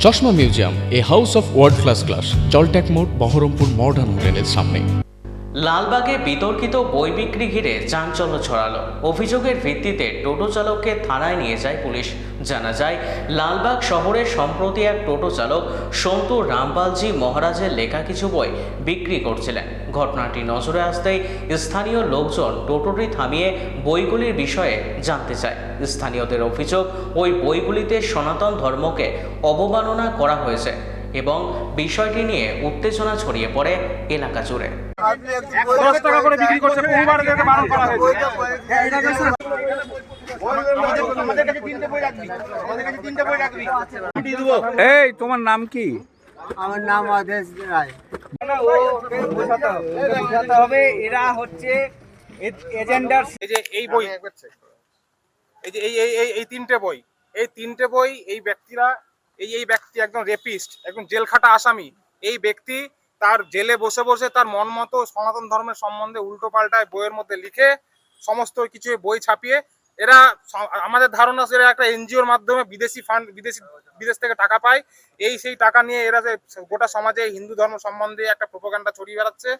চশমা museum, a house of world class, জলট্যাক মোড়, বহরমপুর মডার্ন হোটেলের সামনে। লালবাগে বিতর্কিত বই বিক্রি ঘিরে চাঞ্চল্য ছড়ালো। অভিযোগের ভিত্তিতে টোটো চালককে থানায় নিয়ে যায় পুলিশ। জানা যায়, লালবাগ শহরের সম্প্রতি এক টোটো চালক সন্তু রামপালজি মহারাজের লেখা কিছু বই বিক্রি করছিলেন। ঘটনাটি নজরে আসতেই স্থানীয় লোকজন টোটোটি থামিয়ে বইগুলির বিষয়ে জানতে চায়। স্থানীয়দের অভিযোগ, ওই বইগুলিতে সনাতন ধর্মকে অবমাননা করা হয়েছে এবং বিষয়টি নিয়ে উত্তেজনা ছড়িয়ে পড়ে এলাকা জুড়ে। 10 টাকা করে বিক্রি করছে, বহুবার এদেরকে বারণ করা হয়েছে। এই তোমার নাম কি? আমার নাম আদেশ রায়। বোঝাতে হবে এরা হচ্ছে এজেন্ডার। এই যে এই বই, এই যে এই তিনটে বই এই ব্যক্তিরা, এই ব্যক্তি একজন রেপিস্ট, একজন জেল খাটা আসামি। এই ব্যক্তি তার জেলে বসে বসে তার মন মতো সনাতন ধর্মের সম্বন্ধে উল্টো পাল্টায় বইয়ের মধ্যে লিখে সমস্ত কিছু বই ছাপিয়ে এরা, আমাদের ধারণা এরা একটা এনজিওর মাধ্যমে বিদেশি ফান্ড, বিদেশ থেকে টাকা পায়। সেই টাকা নিয়ে এরা যে গোটা সমাজে হিন্দু ধর্ম সম্বন্ধে একটা প্রোপাগান্ডা ছড়িয়ে বেড়াচ্ছে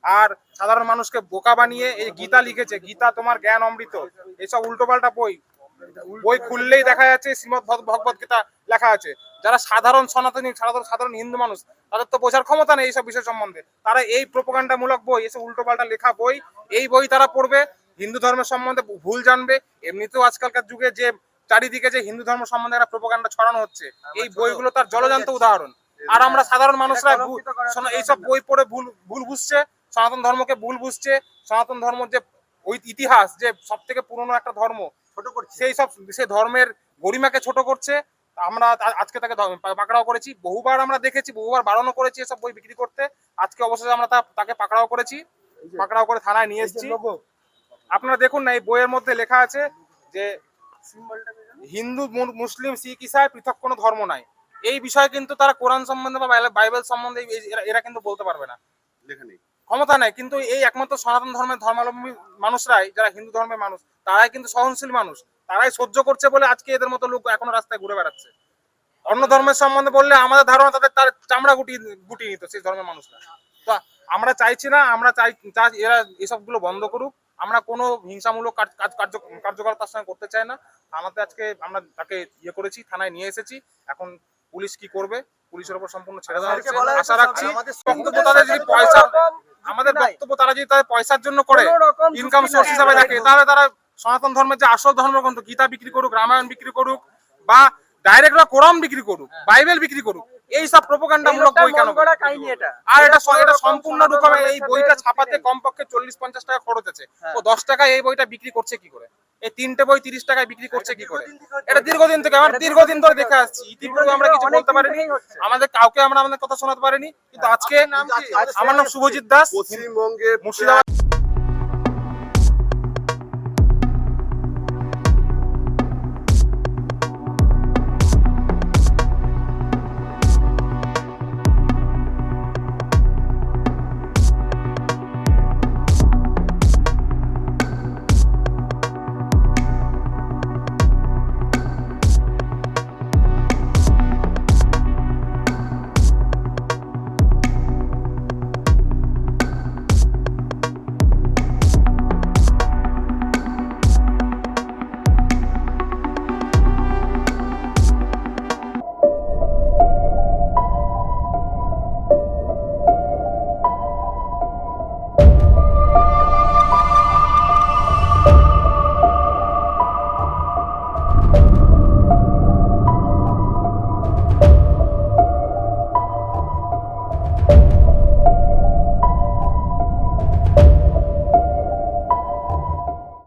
আর সাধারণ মানুষকে বোকা বানিয়ে এই গীতা লিখেছে, গীতা তোমার জ্ঞান অমৃত, এইসব উল্টোপাল্টা বই খুললেই দেখা যাচ্ছে শ্রীমদ্ ভগবত গীতা লেখা আছে। যারা সাধারণ সনাতনী, সাধারণ হিন্দু মানুষ, তাদের তো বোঝার ক্ষমতা নেই এইসব বিষয় সম্বন্ধে। তারা এই প্রোপাগান্ডামূলক বই, এসব উল্টোপাল্টা লেখা বই, এই বই তারা পড়বে, হিন্দু ধর্মের সম্বন্ধে ভুল জানবে। এমনিতেও আজকালকার যুগে যে চারিদিকে যে হিন্দু ধর্ম সম্বন্ধে একটা প্রোপাগান্ডা ছড়ানো হচ্ছে, এই বইগুলো তার জলজান্ত উদাহরণ। আর আমরা সাধারণ মানুষরা এইসব বই পড়ে ভুল বুঝছে, সনাতন ধর্মকে ভুল বুঝছে। সনাতন ধর্ম যে ওই ইতিহাস, যে সব থেকে পুরনো একটা ধর্ম, সেই ধর্মের গরিমাকে ছোট করছে। আমরা আজকে তাকে পাকড়াও করেছি, বহুবার আমরা দেখেছি, বহুবার বারণও করেছি এসব বই বিক্রি করতে। আজকে অবশেষে আমরা তাকে পাকড়াও করেছি, পাকড়াও করে থানায় নিয়ে এসেছি। আপনারা দেখুন না, এই বইয়ের মধ্যে লেখা আছে যে হিন্দু, মুসলিম, শিখ, ইসাই পৃথক কোনো ধর্ম নাই। এই বিষয়ে কিন্তু তারা কোরআন সম্বন্ধে বা বাইবেল সম্বন্ধে এরা কিন্তু বলতে পারবে না, ক্ষমতা নেই। কিন্তু এই একমাত্র সনাতন ধর্মের ধর্মাবলম্বী মানুষরাই, যারা হিন্দু ধর্মের মানুষ, তারাই কিন্তু সহনশীল মানুষ, তারাই সহ্য করছে বলে আজকে এদের মতো লোক এখনো রাস্তায় ঘুরে বেড়াচ্ছে। অন্য ধর্মের সম্বন্ধে বললে আমাদের ধারণা তার চামড়া গুটিয়ে নিত সেই ধর্মের মানুষরা। তো আমরা চাইছি না, আমরা চাই এরা এসবগুলো বন্ধ করুক। আমরা কোনো হিংসামূলক কার্যকর তার সঙ্গে করতে চাই না। আমাদের আজকে আমরা তাকে করেছি, থানায় নিয়ে এসেছি। এখন পুলিশ কি করবে, পুলিশের উপর সম্পূর্ণ ছেড়ে দেওয়া হচ্ছে। আশা রাখছি বক্তব্য তাদের যদি পয়সা, আমাদের বক্তব্য তারা যদি তাদের পয়সার জন্য করে, ইনকাম সোর্স হিসাবে দেখে, তাহলে তারা সনাতন ধর্মের যে আসল ধর্মগ্রন্থ গীতা বিক্রি করুক, রামায়ণ বিক্রি করুক, বা ডাইরেক্ট কোরআন বিক্রি করুক, বাইবেল বিক্রি করুক। এই সব প্রোপাগান্ডামূলক বই কেন? আর এটা সম্পূর্ণ রূপে এই বইটা ছাপাতে কমপক্ষে 40-50 টাকা খরচ আছে। ও 10 টাকায় এই বইটা বিক্রি করছে কি করে? এই তিনটে বই 30 টাকায় বিক্রি করছে কি করে? এটা দীর্ঘদিন থেকে, আমরা দীর্ঘদিন ধরে দেখে আসছি। ইতিপূর্বে আমরা কিছু বলতে পারিনি, আমাদের কথা শোনাতে পারিনি, কিন্তু আজকে আমার নাম শুভজিৎ দাস, পশ্চিমবঙ্গের মুর্শিদাবাদ।